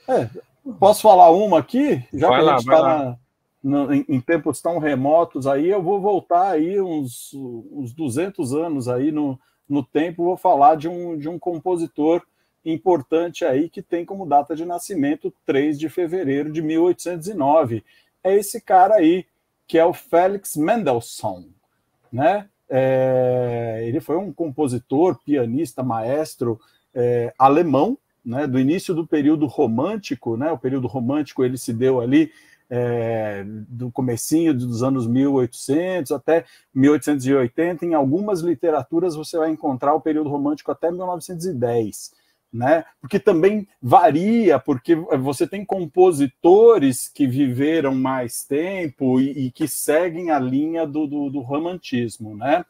É, posso falar uma aqui? Já que Vai a lá, gente vai lá. está em tempos tão remotos aí, eu vou voltar aí uns 200 anos aí no tempo, vou falar de um compositor importante aí que tem como data de nascimento 3 de fevereiro de 1809. É esse cara aí, que é o Felix Mendelssohn, né? Ele foi um compositor, pianista, maestro alemão, né, do início do período romântico, né? O período romântico ele se deu ali do comecinho dos anos 1800 até 1880. Em algumas literaturas você vai encontrar o período romântico até 1910. Né? Porque também varia, porque você tem compositores que viveram mais tempo e que seguem a linha do romantismo. Né?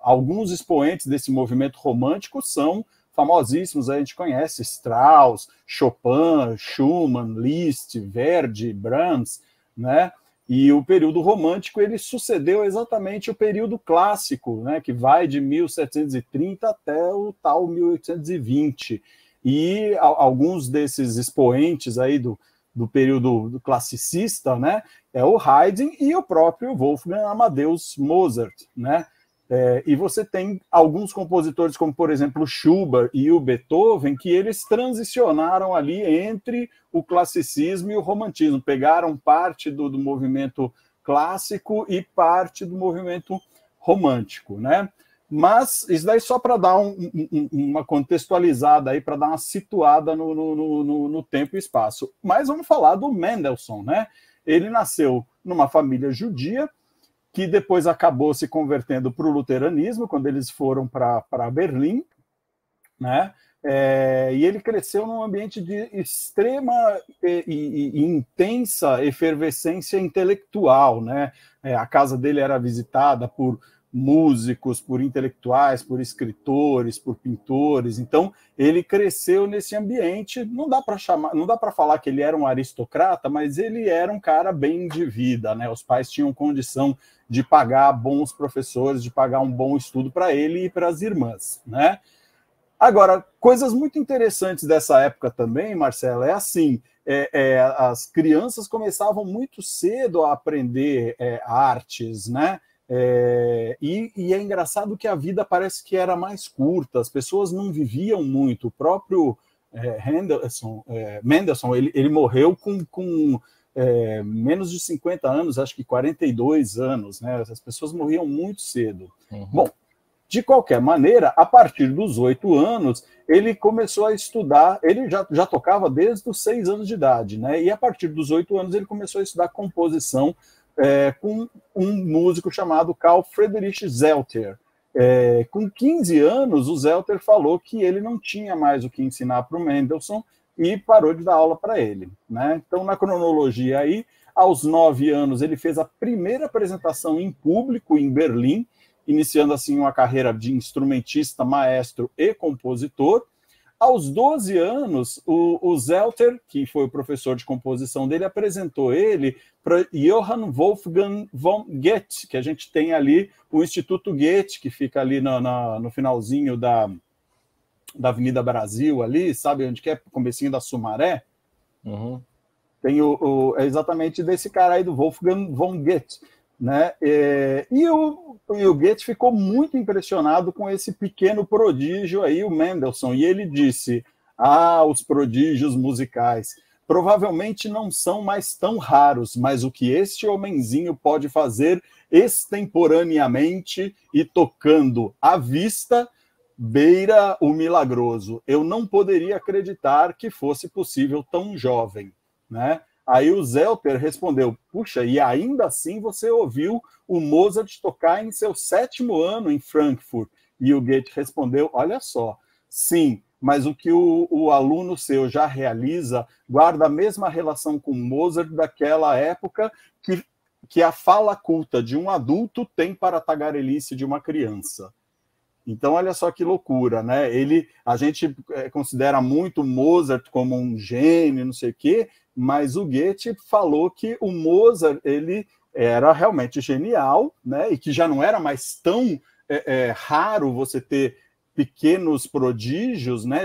Alguns expoentes desse movimento romântico são famosíssimos, a gente conhece Strauss, Chopin, Schumann, Liszt, Verdi, Brahms, né? E o período romântico ele sucedeu exatamente o período clássico, né, que vai de 1730 até o tal 1820. E alguns desses expoentes aí do período classicista, né, é o Haydn e o próprio Wolfgang Amadeus Mozart, né? E você tem alguns compositores, como por exemplo o Schubert e o Beethoven, que eles transicionaram ali entre o classicismo e o romantismo, pegaram parte do movimento clássico e parte do movimento romântico, né? Mas isso daí só para dar uma contextualizada aí, para dar uma situada no tempo e espaço. Mas vamos falar do Mendelssohn, né? Ele nasceu numa família judia, que depois acabou se convertendo para o luteranismo, quando eles foram para Berlim, né? E ele cresceu num ambiente de extrema e intensa efervescência intelectual, né? A casa dele era visitada por músicos, por intelectuais, por escritores, por pintores. Então, ele cresceu nesse ambiente. Não dá para chamar, não dá para falar que ele era um aristocrata, mas ele era um cara bem de vida, né? Os pais tinham condição de pagar bons professores, de pagar um bom estudo para ele e para as irmãs, né? Agora, coisas muito interessantes dessa época também, Marcela, é assim, as crianças começavam muito cedo a aprender artes, né? E é engraçado que a vida parece que era mais curta, as pessoas não viviam muito. O próprio Mendelssohn, ele morreu com menos de 50 anos, acho que 42 anos, né? As pessoas morriam muito cedo. Uhum. Bom, de qualquer maneira, a partir dos 8 anos, ele começou a estudar, ele já tocava desde os 6 anos de idade, né? E a partir dos 8 anos ele começou a estudar composição com um músico chamado Carl Friedrich Zelter. Com 15 anos, o Zelter falou que ele não tinha mais o que ensinar para o Mendelssohn e parou de dar aula para ele, né? Então, na cronologia aí, aos 9 anos, ele fez a primeira apresentação em público em Berlim, iniciando assim uma carreira de instrumentista, maestro e compositor. Aos 12 anos, o Zelter, que foi o professor de composição dele, apresentou ele para Johann Wolfgang von Goethe, que a gente tem ali o Instituto Goethe, que fica ali no finalzinho da Avenida Brasil, ali, sabe onde que é? Comecinho da Sumaré. Uhum. Tem é exatamente desse cara aí, do Wolfgang von Goethe. Né? E o Goethe ficou muito impressionado com esse pequeno prodígio aí, o Mendelssohn, e ele disse: os prodígios musicais provavelmente não são mais tão raros, mas o que este homenzinho pode fazer extemporaneamente e tocando à vista beira o milagroso. Eu não poderia acreditar que fosse possível tão jovem, né? Aí o Zelter respondeu: puxa, e ainda assim você ouviu o Mozart tocar em seu 7º ano em Frankfurt? E o Goethe respondeu: olha só, sim, mas o que o aluno seu já realiza guarda a mesma relação com Mozart daquela época que a fala culta de um adulto tem para a tagarelice de uma criança. Então, olha só que loucura, né? A gente considera muito Mozart como um gênio, não sei o quê, mas o Goethe falou que o Mozart ele era realmente genial, né? E que já não era mais tão raro você ter pequenos prodígios, né?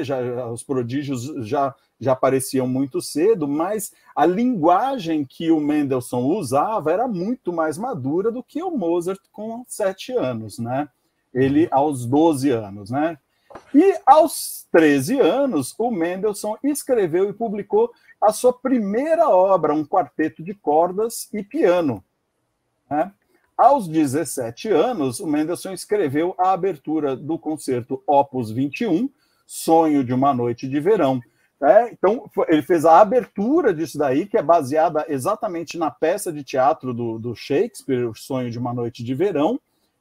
Os prodígios já apareciam muito cedo, mas a linguagem que o Mendelssohn usava era muito mais madura do que o Mozart com 7 anos, né? Ele aos 12 anos, né? E aos 13 anos, o Mendelssohn escreveu e publicou a sua primeira obra, um quarteto de cordas e piano, né? Aos 17 anos, o Mendelssohn escreveu a abertura do concerto Opus 21, Sonho de uma Noite de Verão. Então, ele fez a abertura disso daí, que é baseada exatamente na peça de teatro do Shakespeare, O Sonho de uma Noite de Verão,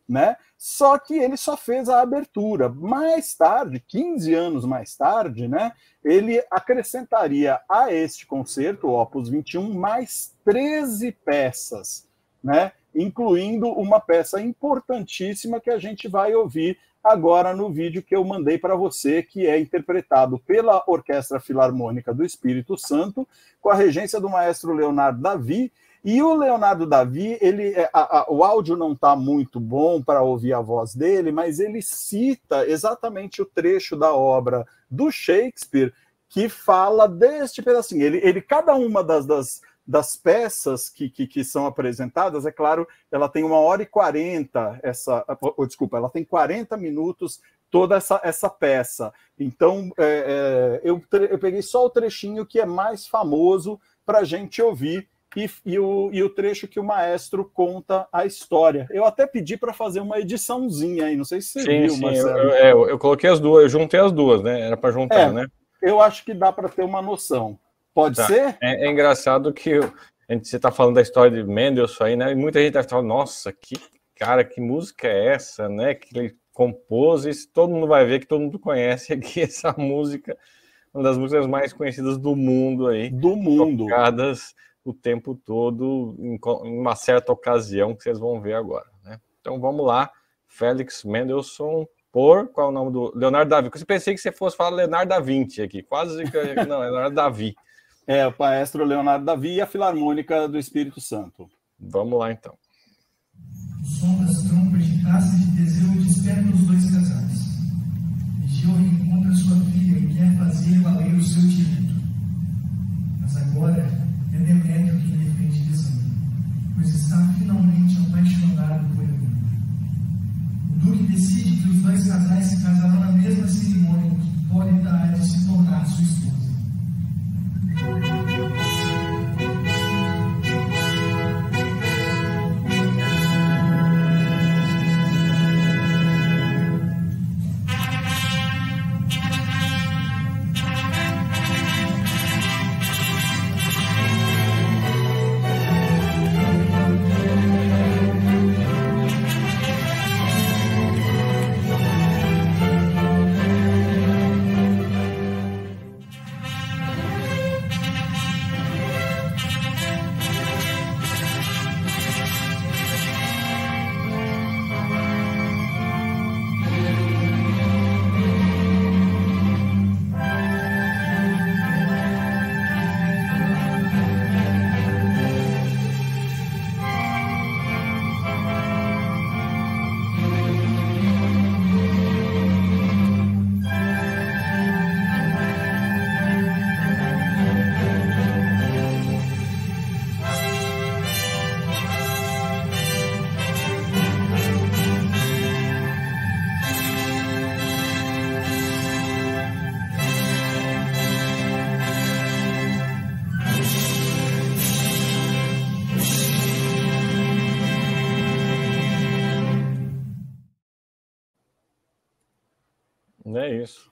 né? Só que ele só fez a abertura. Mais tarde, 15 anos mais tarde, né, ele acrescentaria a este concerto, o Opus 21, mais 13 peças, né? Incluindo uma peça importantíssima que a gente vai ouvir agora no vídeo que eu mandei para você, que é interpretado pela Orquestra Filarmônica do Espírito Santo, com a regência do maestro Leonardo Davi. E o Leonardo Davi, o áudio não está muito bom para ouvir a voz dele, mas ele cita exatamente o trecho da obra do Shakespeare que fala deste pedacinho. Cada uma das peças que são apresentadas, é claro, ela tem 1h40, ela tem 40 minutos toda essa peça. Então, eu peguei só o trechinho que é mais famoso para a gente ouvir, e o trecho que o maestro conta a história. Eu até pedi para fazer uma ediçãozinha aí, não sei se você viu, Marcelo. Eu coloquei as duas, eu juntei as duas, né? Era para juntar, né? Eu acho que dá para ter uma noção. Pode ser? É engraçado que você está falando da história de Mendelssohn aí, né? E muita gente deve falar, nossa, que música é essa, né? Que ele compôs, e todo mundo vai ver que todo mundo conhece aqui essa música, uma das músicas mais conhecidas do mundo aí. Do mundo. Tocadas o tempo todo, em uma certa ocasião, que vocês vão ver agora, né? Então vamos lá, Félix Mendelssohn, qual é o nome do Leonardo Davi? Eu pensei que você fosse falar Leonardo da Vinci aqui, quase que não, Leonardo Davi. O maestro Leonardo Davi e a Filarmônica do Espírito Santo. Vamos lá, então. O som das trompas de taça de Teseu desperta os dois casais. Egeu reencontra sua filha e quer fazer valer o seu direito. Mas agora é Demétrio que defende Lisandro, pois está finalmente apaixonado por ele. O duque decide que os dois casais se casarão na mesma cerimônia em que Hipólita há de se tornar sua esposa. É isso.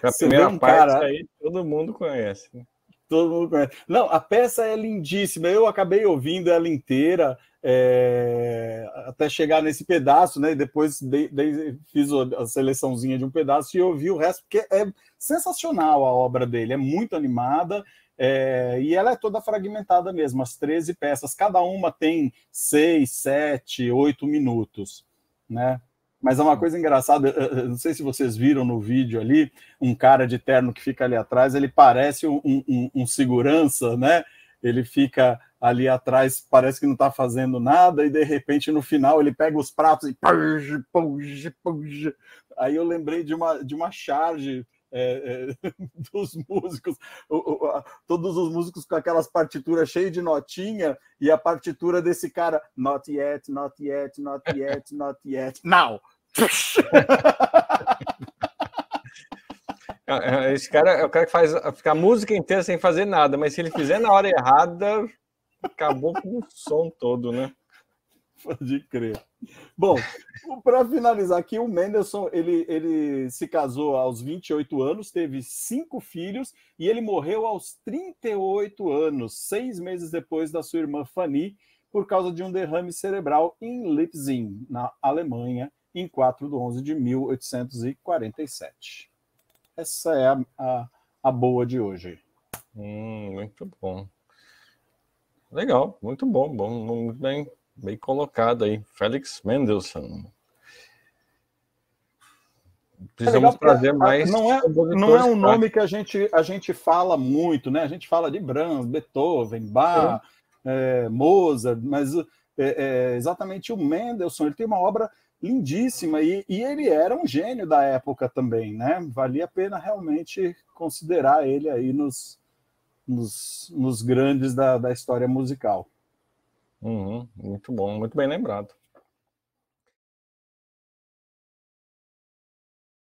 A primeira parte aí todo mundo conhece, né? Todo mundo conhece. Não, a peça é lindíssima. Eu acabei ouvindo ela inteira até chegar nesse pedaço, né? Depois fiz a seleçãozinha de um pedaço e ouvi o resto, porque é sensacional a obra dele. É muito animada e ela é toda fragmentada mesmo. As 13 peças, cada uma tem 6, 7, 8 minutos, né? Mas é uma coisa engraçada, não sei se vocês viram no vídeo ali, um cara de terno que fica ali atrás, ele parece um segurança, né? Ele fica ali atrás parece que não está fazendo nada, e de repente no final ele pega os pratos e puxa. Aí eu lembrei de uma charge dos músicos, todos os músicos com aquelas partituras cheias de notinha, e a partitura desse cara, not yet, not yet, not yet, not yet, now. Esse cara é o cara que faz ficar a música inteira sem fazer nada, mas se ele fizer na hora errada, acabou com o som todo, né? Pode crer. Bom, para finalizar aqui, o Mendelssohn, ele se casou aos 28 anos, teve 5 filhos, e ele morreu aos 38 anos, 6 meses depois da sua irmã Fanny, por causa de um derrame cerebral em Leipzig, na Alemanha, em 4/11/1847. Essa é a boa de hoje. Muito bom. Legal, muito bom, muito bem colocado aí. Felix Mendelssohn. Precisamos trazer mais. Não é um nome que a gente fala muito, né? A gente fala de Brahms, Beethoven, Bach, Mozart, mas exatamente o Mendelssohn, ele tem uma obra lindíssima, e ele era um gênio da época também, né? Valia a pena realmente considerar ele aí nos grandes da história musical. Muito bom, muito bem lembrado.